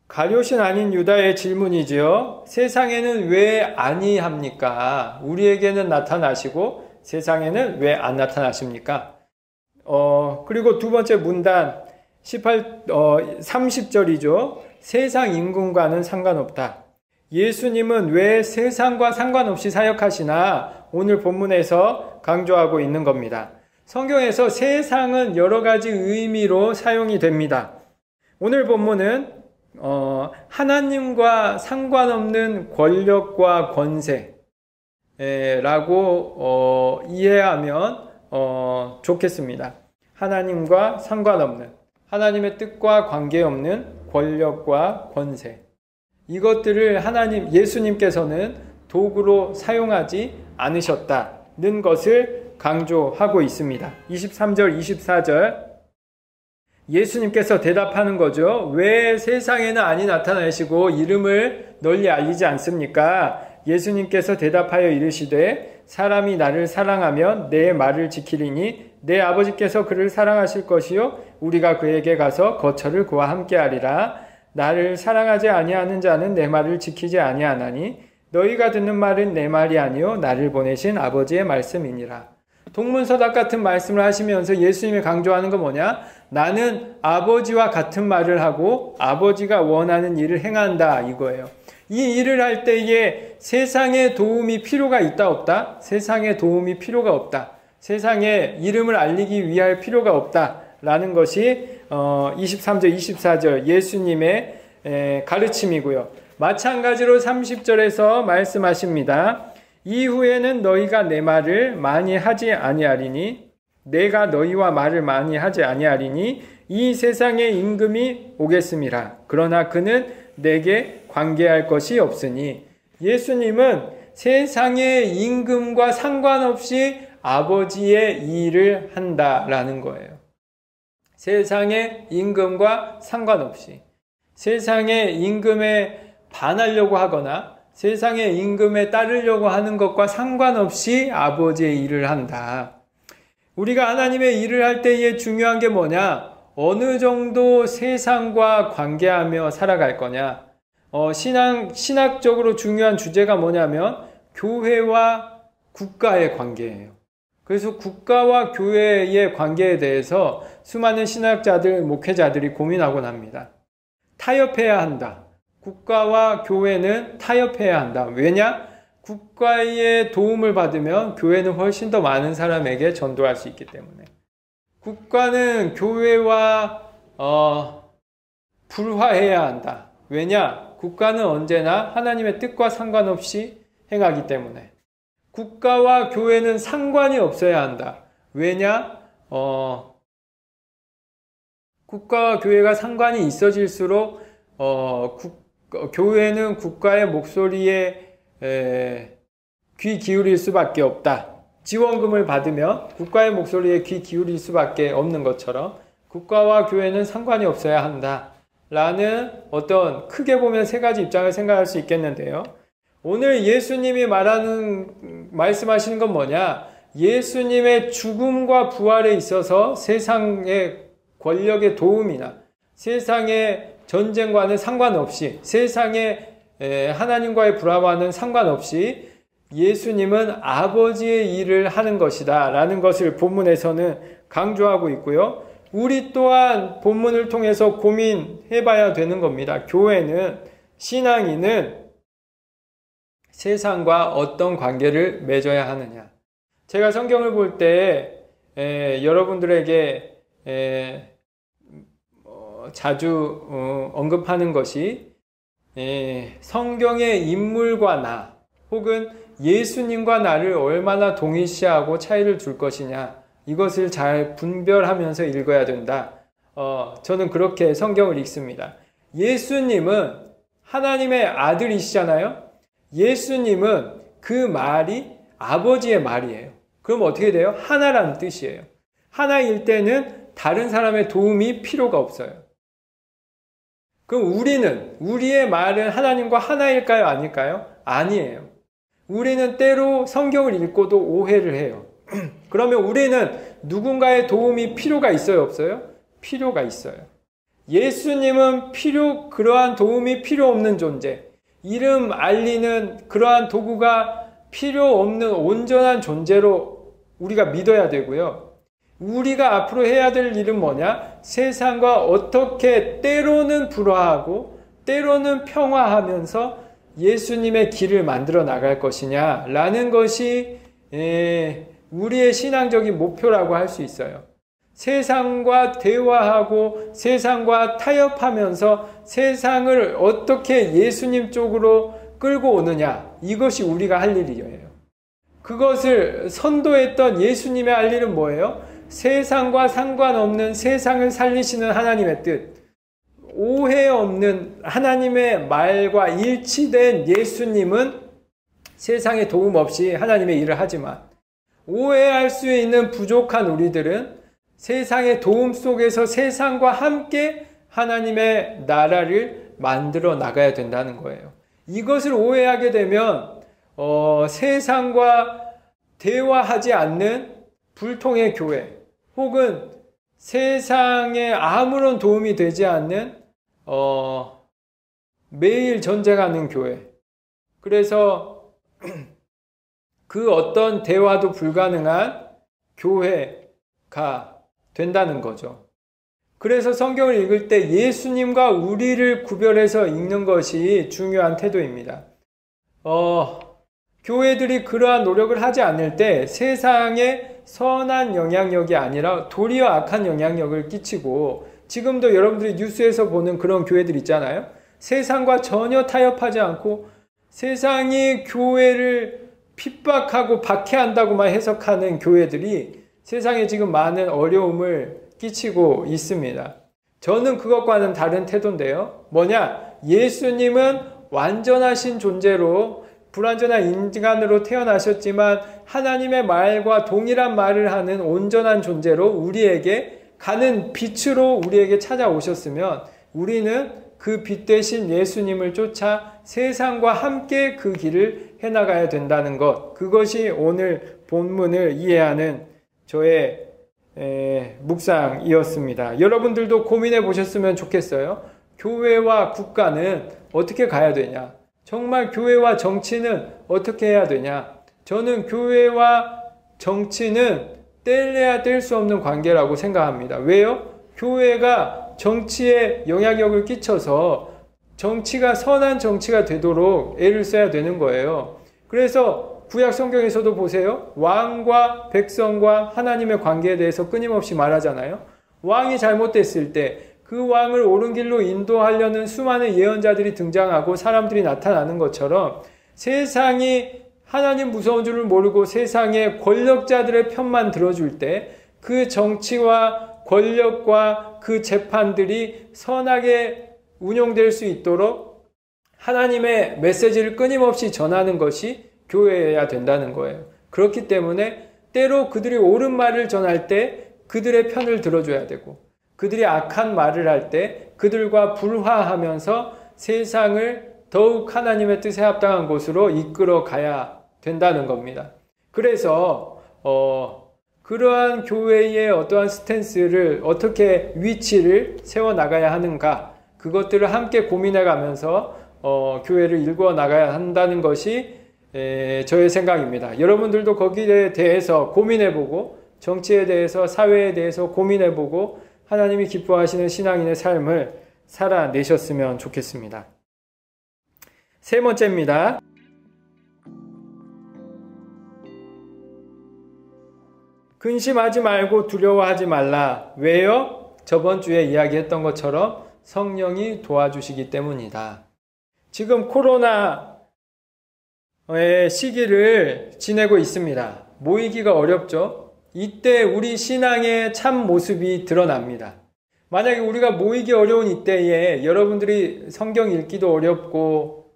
가룟신 아닌 유다의 질문이지요. 세상에는 왜 아니합니까? 우리에게는 나타나시고 세상에는 왜 안 나타나십니까? 그리고 두 번째 문단 30절이죠. 세상 임금과는 상관없다. 예수님은 왜 세상과 상관없이 사역하시나 오늘 본문에서 강조하고 있는 겁니다. 성경에서 세상은 여러 가지 의미로 사용이 됩니다. 오늘 본문은 하나님과 상관없는 권력과 권세라고 이해하면 좋겠습니다. 하나님과 상관없는, 하나님의 뜻과 관계없는 권력과 권세. 이것들을 예수님께서는 도구로 사용하지 않으셨다는 것을 강조하고 있습니다. 23절, 24절. 예수님께서 대답하는 거죠. 왜 세상에는 아니 나타나시고 이름을 널리 알리지 않습니까? 예수님께서 대답하여 이르시되 사람이 나를 사랑하면 내 말을 지키리니 내 아버지께서 그를 사랑하실 것이요 우리가 그에게 가서 거처를 그와 함께하리라. 나를 사랑하지 아니하는 자는 내 말을 지키지 아니하나니 너희가 듣는 말은 내 말이 아니요 나를 보내신 아버지의 말씀이니라. 동문서답 같은 말씀을 하시면서 예수님이 강조하는 건 뭐냐? 나는 아버지와 같은 말을 하고 아버지가 원하는 일을 행한다 이거예요. 이 일을 할 때에 세상의 도움이 필요가 있다 없다? 세상의 도움이 필요가 없다. 세상에 이름을 알리기 위할 필요가 없다 라는 것이 23절 24절 예수님의 가르침이고요. 마찬가지로 30절에서 말씀하십니다. 이후에는 너희가 내 말을 많이 하지 아니하리니 내가 너희와 말을 많이 하지 아니하리니 이 세상의 임금이 오겠음이라. 그러나 그는 내게 관계할 것이 없으니 예수님은 세상의 임금과 상관없이 아버지의 일을 한다라는 거예요. 세상의 임금과 상관없이 세상의 임금에 반하려고 하거나 세상의 임금에 따르려고 하는 것과 상관없이 아버지의 일을 한다. 우리가 하나님의 일을 할 때에 중요한 게 뭐냐? 어느 정도 세상과 관계하며 살아갈 거냐? 신학적으로 중요한 주제가 뭐냐면 교회와 국가의 관계예요. 그래서 국가와 교회의 관계에 대해서 수많은 신학자들, 목회자들이 고민하곤 합니다. 타협해야 한다. 국가와 교회는 타협해야 한다. 왜냐? 국가의 도움을 받으면 교회는 훨씬 더 많은 사람에게 전도할 수 있기 때문에. 국가는 교회와 불화해야 한다. 왜냐? 국가는 언제나 하나님의 뜻과 상관없이 행하기 때문에. 국가와 교회는 상관이 없어야 한다. 왜냐? 국가와 교회가 상관이 있어질수록 교회는 국가의 목소리에 귀 기울일 수밖에 없다. 지원금을 받으면 국가의 목소리에 귀 기울일 수밖에 없는 것처럼 국가와 교회는 상관이 없어야 한다. 라는 어떤 크게 보면 세 가지 입장을 생각할 수 있겠는데요. 오늘 예수님이 말씀하시는 건 뭐냐? 예수님의 죽음과 부활에 있어서 세상의 권력의 도움이나 세상의 전쟁과는 상관없이 세상의 하나님과의 불화와는 상관없이 예수님은 아버지의 일을 하는 것이다 라는 것을 본문에서는 강조하고 있고요. 우리 또한 본문을 통해서 고민해 봐야 되는 겁니다. 교회는, 신앙인은 세상과 어떤 관계를 맺어야 하느냐. 제가 성경을 볼 때 여러분들에게 자주 언급하는 것이 성경의 인물과 나 혹은 예수님과 나를 얼마나 동일시하고 차이를 둘 것이냐, 이것을 잘 분별하면서 읽어야 된다. 저는 그렇게 성경을 읽습니다. 예수님은 하나님의 아들이시잖아요. 예수님은 그 말이 아버지의 말이에요. 그럼 어떻게 돼요? 하나라는 뜻이에요. 하나일 때는 다른 사람의 도움이 필요가 없어요. 그럼 우리의 말은 하나님과 하나일까요? 아닐까요? 아니에요. 우리는 때로 성경을 읽고도 오해를 해요. 그러면 우리는 누군가의 도움이 필요가 있어요? 없어요? 필요가 있어요. 예수님은 그러한 도움이 필요 없는 존재, 이름 알리는 그러한 도구가 필요 없는 온전한 존재로 우리가 믿어야 되고요. 우리가 앞으로 해야 될 일은 뭐냐? 세상과 어떻게 때로는 불화하고 때로는 평화하면서 예수님의 길을 만들어 나갈 것이냐라는 것이 우리의 신앙적인 목표라고 할 수 있어요. 세상과 대화하고 세상과 타협하면서 세상을 어떻게 예수님 쪽으로 끌고 오느냐, 이것이 우리가 할 일이에요. 그것을 선도했던 예수님의 할 일은 뭐예요? 세상과 상관없는 세상을 살리시는 하나님의 뜻, 오해 없는 하나님의 말과 일치된 예수님은 세상에 도움 없이 하나님의 일을 하지만, 오해할 수 있는 부족한 우리들은 세상의 도움 속에서 세상과 함께 하나님의 나라를 만들어 나가야 된다는 거예요. 이것을 오해하게 되면 세상과 대화하지 않는 불통의 교회, 혹은 세상에 아무런 도움이 되지 않는 매일 전쟁하는 교회, 그래서 그 어떤 대화도 불가능한 교회가 된다는 거죠. 그래서 성경을 읽을 때 예수님과 우리를 구별해서 읽는 것이 중요한 태도입니다. 교회들이 그러한 노력을 하지 않을 때 세상에 선한 영향력이 아니라 도리어 악한 영향력을 끼치고, 지금도 여러분들이 뉴스에서 보는 그런 교회들 있잖아요. 세상과 전혀 타협하지 않고 세상이 교회를 핍박하고 박해한다고만 해석하는 교회들이 세상에 지금 많은 어려움을 끼치고 있습니다. 저는 그것과는 다른 태도인데요. 뭐냐? 예수님은 완전하신 존재로 불완전한 인간으로 태어나셨지만 하나님의 말과 동일한 말을 하는 온전한 존재로 우리에게 가는 빛으로 우리에게 찾아오셨으면 우리는 그 빛 대신 예수님을 쫓아 세상과 함께 그 길을 해나가야 된다는 것, 그것이 오늘 본문을 이해하는 저의 묵상이었습니다. 여러분들도 고민해 보셨으면 좋겠어요. 교회와 국가는 어떻게 가야 되냐? 정말 교회와 정치는 어떻게 해야 되냐? 저는 교회와 정치는 뗄래야 뗄 수 없는 관계라고 생각합니다. 왜요? 교회가 정치에 영향력을 끼쳐서 정치가 선한 정치가 되도록 애를 써야 되는 거예요. 그래서 구약 성경에서도 보세요. 왕과 백성과 하나님의 관계에 대해서 끊임없이 말하잖아요. 왕이 잘못됐을 때 그 왕을 옳은 길로 인도하려는 수많은 예언자들이 등장하고 사람들이 나타나는 것처럼 세상이 하나님 무서운 줄을 모르고 세상의 권력자들의 편만 들어줄 때 그 정치와 권력과 그 재판들이 선하게 운용될 수 있도록 하나님의 메시지를 끊임없이 전하는 것이 교회여야 된다는 거예요. 그렇기 때문에 때로 그들이 옳은 말을 전할 때 그들의 편을 들어줘야 되고 그들이 악한 말을 할 때 그들과 불화하면서 세상을 더욱 하나님의 뜻에 합당한 곳으로 이끌어 가야 된다는 겁니다. 그래서 그러한 교회의 어떠한 스탠스를 어떻게 위치를 세워나가야 하는가, 그것들을 함께 고민해 가면서 교회를 일구어 나가야 한다는 것이 저의 생각입니다. 여러분들도 거기에 대해서 고민해보고 정치에 대해서 사회에 대해서 고민해보고 하나님이 기뻐하시는 신앙인의 삶을 살아내셨으면 좋겠습니다. 세 번째입니다. 근심하지 말고 두려워하지 말라. 왜요? 저번 주에 이야기했던 것처럼 성령이 도와주시기 때문이다. 지금 코로나의 시기를 지내고 있습니다. 모이기가 어렵죠? 이때 우리 신앙의 참 모습이 드러납니다. 만약에 우리가 모이기 어려운 이때에 여러분들이 성경 읽기도 어렵고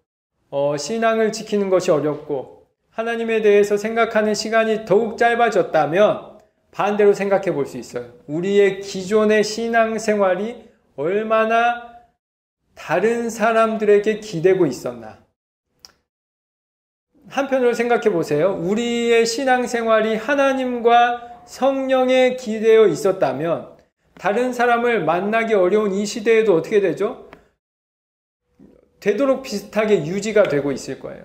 신앙을 지키는 것이 어렵고 하나님에 대해서 생각하는 시간이 더욱 짧아졌다면 반대로 생각해 볼 수 있어요. 우리의 기존의 신앙생활이 얼마나 다른 사람들에게 기대고 있었나. 한편으로 생각해 보세요. 우리의 신앙생활이 하나님과 성령에 기대어 있었다면 다른 사람을 만나기 어려운 이 시대에도 어떻게 되죠? 되도록 비슷하게 유지가 되고 있을 거예요.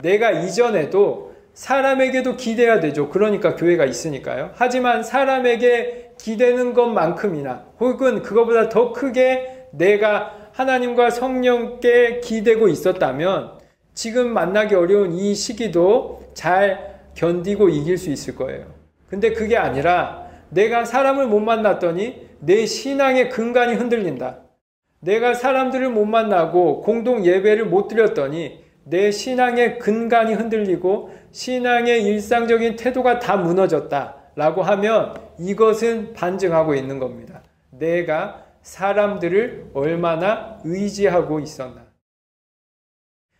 내가 이전에도 사람에게도 기대야 되죠. 그러니까 교회가 있으니까요. 하지만 사람에게 기대는 것만큼이나 혹은 그거보다 더 크게 내가 하나님과 성령께 기대고 있었다면 지금 만나기 어려운 이 시기도 잘 견디고 이길 수 있을 거예요. 근데 그게 아니라 내가 사람을 못 만났더니 내 신앙의 근간이 흔들린다. 내가 사람들을 못 만나고 공동 예배를 못 드렸더니 내 신앙의 근간이 흔들리고 신앙의 일상적인 태도가 다 무너졌다 라고 하면 이것은 반증하고 있는 겁니다. 내가 사람들을 얼마나 의지하고 있었나.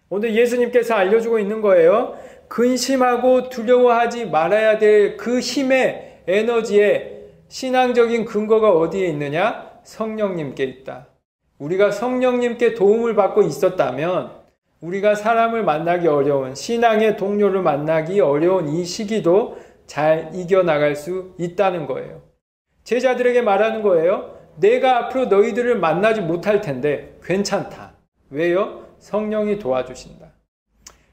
오늘 예수님께서 알려주고 있는 거예요. 근심하고 두려워하지 말아야 될 그 힘의 에너지의 신앙적인 근거가 어디에 있느냐? 성령님께 있다. 우리가 성령님께 도움을 받고 있었다면 우리가 사람을 만나기 어려운, 신앙의 동료를 만나기 어려운 이 시기도 잘 이겨나갈 수 있다는 거예요. 제자들에게 말하는 거예요. 내가 앞으로 너희들을 만나지 못할 텐데 괜찮다. 왜요? 성령이 도와주신다.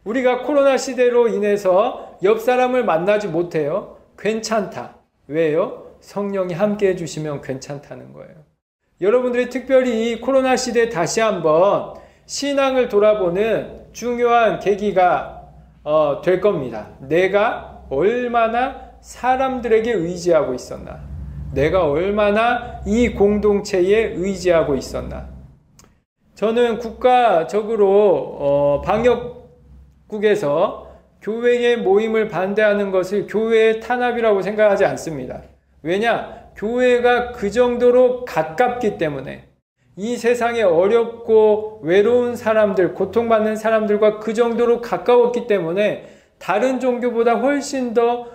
우리가 코로나 시대로 인해서 옆 사람을 만나지 못해요. 괜찮다. 왜요? 성령이 함께 해주시면 괜찮다는 거예요. 여러분들이 특별히 이 코로나 시대에 다시 한번 신앙을 돌아보는 중요한 계기가 될 겁니다. 내가 얼마나 사람들에게 의지하고 있었나? 내가 얼마나 이 공동체에 의지하고 있었나? 저는 국가적으로 방역국에서 교회의 모임을 반대하는 것을 교회의 탄압이라고 생각하지 않습니다. 왜냐? 교회가 그 정도로 가깝기 때문에 이 세상에 어렵고 외로운 사람들, 고통받는 사람들과 그 정도로 가까웠기 때문에 다른 종교보다 훨씬 더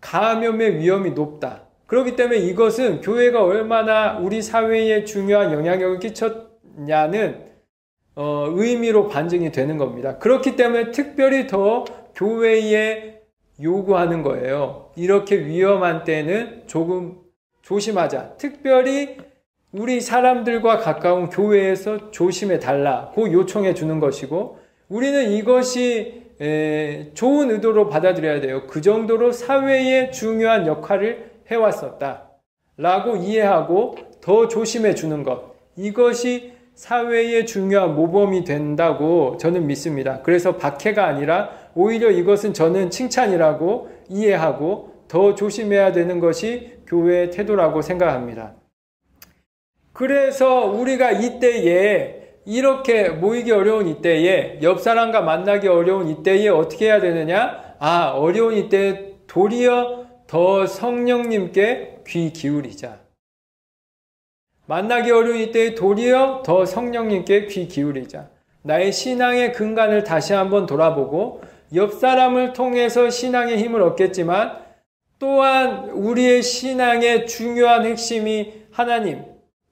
감염의 위험이 높다. 그렇기 때문에 이것은 교회가 얼마나 우리 사회에 중요한 영향력을 끼쳤냐는 의미로 반증이 되는 겁니다. 그렇기 때문에 특별히 더 교회에 요구하는 거예요. 이렇게 위험한 때는 조금 조심하자. 특별히 우리 사람들과 가까운 교회에서 조심해 달라고 요청해 주는 것이고, 우리는 이것이 좋은 의도로 받아들여야 돼요. 그 정도로 사회에 중요한 역할을 해왔었다 라고 이해하고 더 조심해 주는 것, 이것이 사회의 중요한 모범이 된다고 저는 믿습니다. 그래서 박해가 아니라 오히려 이것은 저는 칭찬이라고 이해하고 더 조심해야 되는 것이 교회의 태도라고 생각합니다. 그래서 우리가 이때에, 이렇게 모이기 어려운 이때에, 옆 사람과 만나기 어려운 이때에 어떻게 해야 되느냐? 어려운 이때에 도리어 더 성령님께 귀 기울이자. 만나기 어려운 이때에 도리어 더 성령님께 귀 기울이자. 나의 신앙의 근간을 다시 한번 돌아보고, 옆 사람을 통해서 신앙의 힘을 얻겠지만 또한 우리의 신앙의 중요한 핵심이 하나님,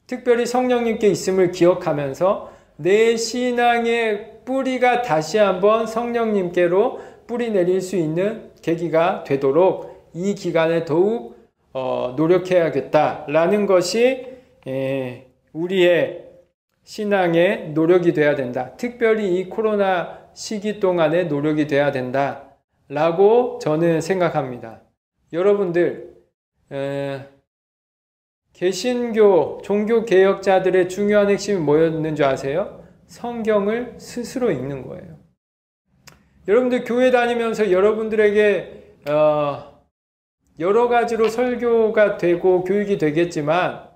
특별히 성령님께 있음을 기억하면서 내 신앙의 뿌리가 다시 한번 성령님께로 뿌리 내릴 수 있는 계기가 되도록 이 기간에 더욱 노력해야겠다라는 것이 우리의 신앙의 노력이 돼야 된다. 특별히 이 코로나 시기 동안의 노력이 돼야 된다라고 저는 생각합니다. 여러분들, 개신교, 종교개혁자들의 중요한 핵심이 뭐였는 줄 아세요? 성경을 스스로 읽는 거예요. 여러분들 교회 다니면서 여러분들에게 여러 가지로 설교가 되고 교육이 되겠지만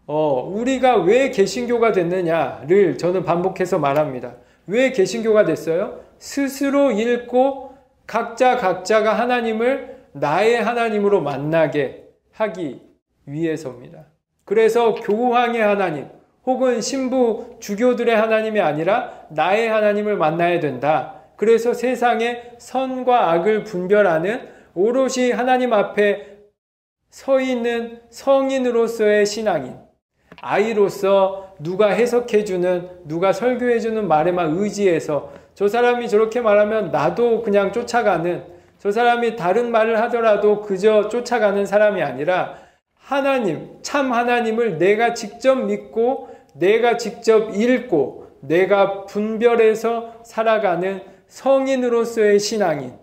우리가 왜 개신교가 됐느냐를 저는 반복해서 말합니다. 왜 개신교가 됐어요? 스스로 읽고 각자가 하나님을 나의 하나님으로 만나게 하기 위해서입니다. 그래서 교황의 하나님 혹은 신부 주교들의 하나님이 아니라 나의 하나님을 만나야 된다. 그래서 세상의 선과 악을 분별하는 오롯이 하나님 앞에 서 있는 성인으로서의 신앙인, 아이로서 누가 해석해주는, 누가 설교해주는 말에만 의지해서 저 사람이 저렇게 말하면 나도 그냥 쫓아가는, 저 사람이 다른 말을 하더라도 그저 쫓아가는 사람이 아니라 하나님, 참 하나님을 내가 직접 믿고 내가 직접 읽고 내가 분별해서 살아가는 성인으로서의 신앙인,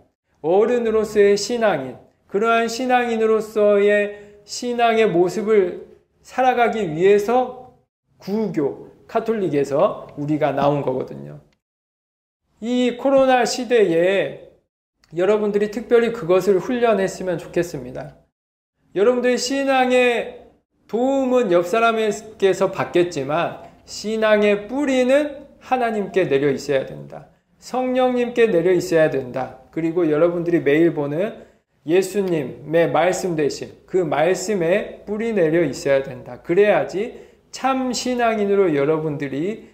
어른으로서의 신앙인, 그러한 신앙인으로서의 신앙의 모습을 살아가기 위해서 구교, 카톨릭에서 우리가 나온 거거든요. 이 코로나 시대에 여러분들이 특별히 그것을 훈련했으면 좋겠습니다. 여러분들의 신앙의 도움은 옆 사람에게서 받겠지만 신앙의 뿌리는 하나님께 내려 있어야 된다. 성령님께 내려 있어야 된다. 그리고 여러분들이 매일 보는 예수님의 말씀 대신 그 말씀에 뿌리 내려 있어야 된다. 그래야지 참 신앙인으로 여러분들이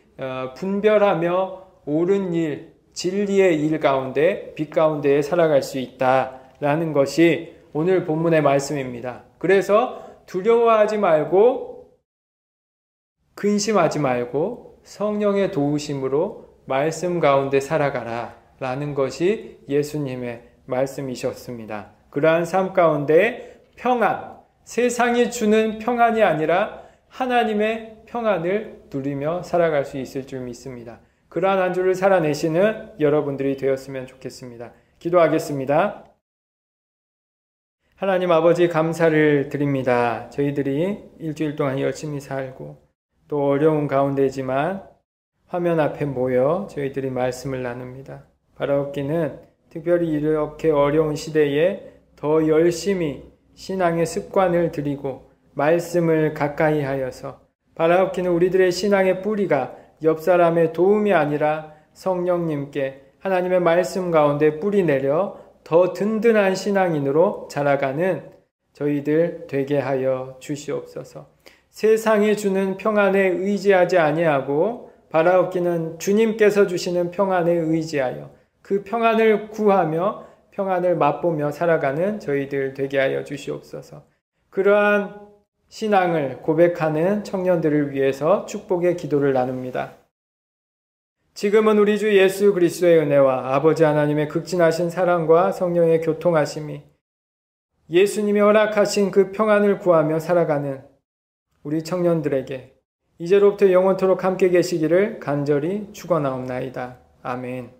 분별하며 옳은 일, 진리의 일 가운데, 빛 가운데에 살아갈 수 있다라는 것이 오늘 본문의 말씀입니다. 그래서 두려워하지 말고 근심하지 말고 성령의 도우심으로 말씀 가운데 살아가라 라는 것이 예수님의 말씀이셨습니다. 그러한 삶 가운데 평안, 세상이 주는 평안이 아니라 하나님의 평안을 누리며 살아갈 수 있을 줄 믿습니다. 그러한 한 주를 살아내시는 여러분들이 되었으면 좋겠습니다. 기도하겠습니다. 하나님 아버지 감사를 드립니다. 저희들이 일주일 동안 열심히 살고 또 어려운 가운데지만 화면 앞에 모여 저희들이 말씀을 나눕니다. 바라옵기는 특별히 이렇게 어려운 시대에 더 열심히 신앙의 습관을 들이고 말씀을 가까이 하여서 바라옵기는 우리들의 신앙의 뿌리가 옆 사람의 도움이 아니라 성령님께 하나님의 말씀 가운데 뿌리 내려 더 든든한 신앙인으로 자라가는 저희들 되게 하여 주시옵소서. 세상이 주는 평안에 의지하지 아니하고 바라옵기는 주님께서 주시는 평안에 의지하여 그 평안을 구하며 평안을 맛보며 살아가는 저희들 되게 하여 주시옵소서. 그러한 신앙을 고백하는 청년들을 위해서 축복의 기도를 나눕니다. 지금은 우리 주 예수 그리스도의 은혜와 아버지 하나님의 극진하신 사랑과 성령의 교통하심이 예수님이 허락하신 그 평안을 구하며 살아가는 우리 청년들에게 이제로부터 영원토록 함께 계시기를 간절히 축원하옵나이다. 아멘.